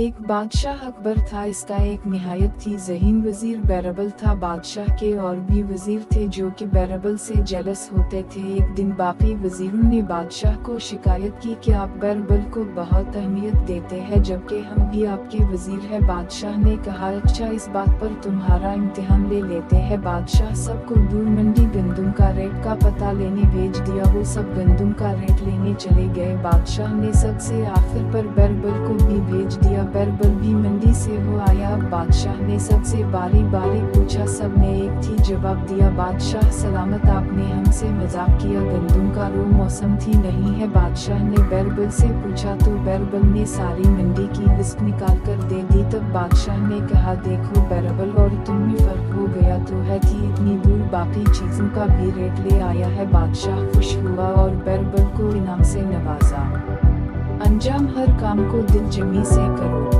एक बादशाह अकबर था। इसका एक निहायत ही ज़हीन वज़ीर बैरबल था। बादशाह के और भी वज़ीर थे जो कि बैरबल से जेलस होते थे। एक दिन बाकी वज़ीरों ने बादशाह को शिकायत की कि आप बैरबल को बहुत अहमियत देते हैं जबकि हम भी आपके वज़ीर हैं। बादशाह ने कहा, अच्छा, इस बात पर तुम्हारा इम्तिहान ले लेते हैं। बादशाह सबको दूर मंडी गंदुम का रेट का पता लेने भेज दिया। वो सब गंदुम का रेट लेने चले गए। बादशाह ने सबसे आखिर पर बैरबल को भी भेज दिया। बैरबल भी मंडी से हो आया। बादशाह ने सबसे बारी बारी पूछा, सब ने एक ही जवाब दिया, बादशाह सलामत, आपने हमसे मजाक किया, गंदुम का रो मौसम थी नहीं है। बादशाह ने बैरबल से पूछा तो बैरबल ने सारी मंडी की लिस्ट निकाल कर दे दी। तब बादशाह ने कहा, देखो बैरबल और तुम में फर्क हो गया तो है कि इतनी दूर बाकी चीजों का भी रेट ले आया है। बादशाह खुश हुआ और बैरबल को इनाम से नवाजा। अंजाम, हर काम को दिल जमी से करो।